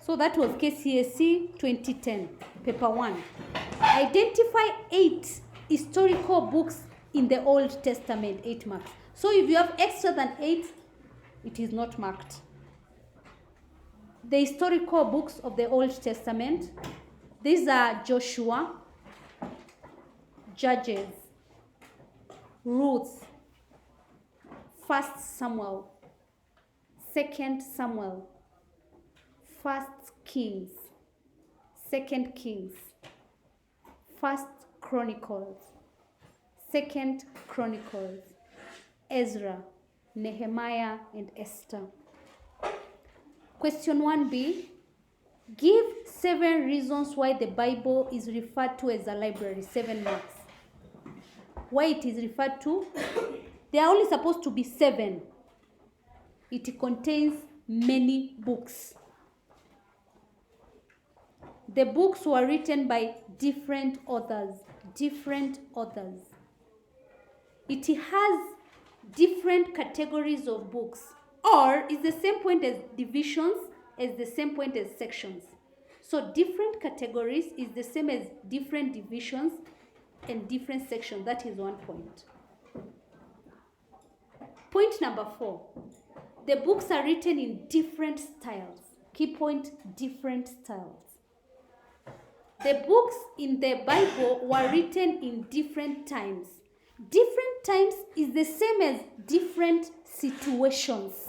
So that was KCSE 2010, paper 1. Identify 8 historical books in the Old Testament, 8 marks. So if you have extra than 8, it is not marked. The historical books of the Old Testament, these are Joshua, Judges, Ruth, 1 Samuel, 2 Samuel, 1 Kings, 2 Kings, 1 Chronicles, 2 Chronicles, Ezra, Nehemiah, and Esther. Question 1b. Give 7 reasons why the Bible is referred to as a library. 7 marks. Why it is referred to? They are only supposed to be 7. It contains many books. The books were written by different authors. Different authors. It has different categories of books, or is the same point as divisions as the same point as sections. So different categories is the same as different divisions and different sections. That is 1 point. Point number 4. The books are written in different styles. Key point, different styles. The books in the Bible were written in different times. Different times is the same as different situations.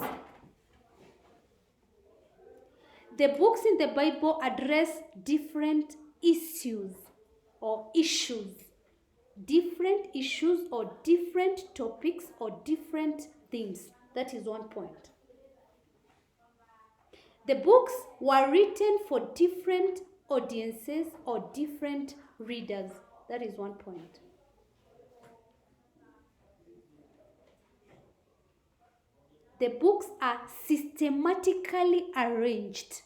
The books in the Bible address different issues or issues. Different issues or different topics or different themes. That is 1 point. The books were written for different audiences or different readers. That is 1 point. The books are systematically arranged.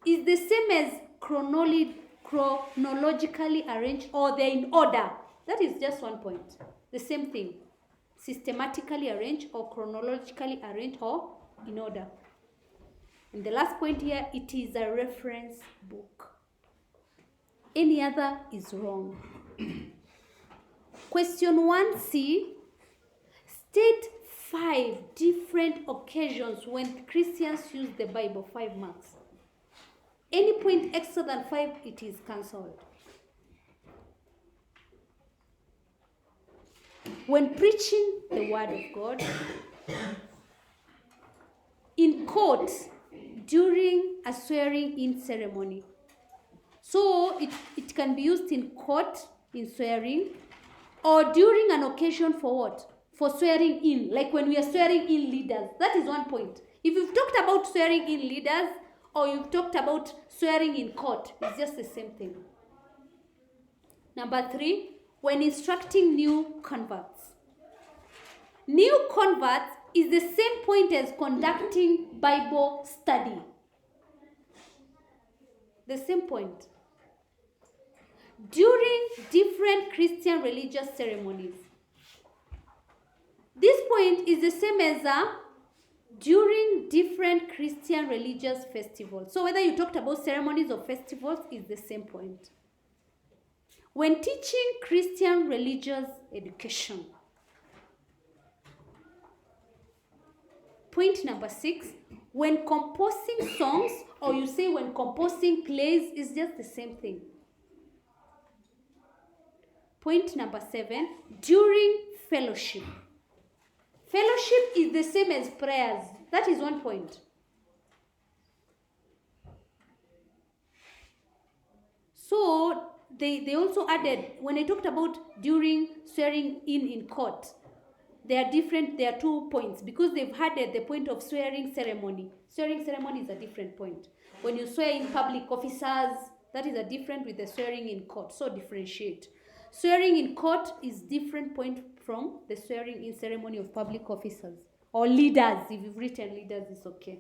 Is the same as chronologically arranged, or they're in order. That is just 1 point. The same thing. Systematically arranged or chronologically arranged or in order. And the last point here, it is a reference book. Any other is wrong. Question 1c. State 5 different occasions when Christians use the Bible. 5 marks. Any point extra than 5, it is cancelled. When preaching the word of God, in court, during a swearing-in ceremony. So it can be used in court, in swearing, or during an occasion for what? For swearing in, like when we are swearing in leaders. That is 1 point. If you've talked about swearing in leaders, or you've talked about swearing in court, it's just the same thing. Number 3, when instructing new converts. New converts is the same point as conducting Bible study. The same point. During different Christian religious ceremonies. This point is the same as during different Christian religious festivals. So whether you talked about ceremonies or festivals, is the same point. When teaching Christian religious education. Point number 6, when composing songs, or you say when composing plays, is just the same thing. Point number 7, during fellowship. Fellowship is the same as prayers. That is 1 point. So they also added, when I talked about during swearing in court, they are 2 points, because they've added the point of swearing ceremony. Swearing ceremony is a different point. When you swear in public officers, that is a different with the swearing in court. So differentiate. Swearing in court is different point from the swearing in ceremony of public officers. Or leaders. If you've written leaders, it's okay.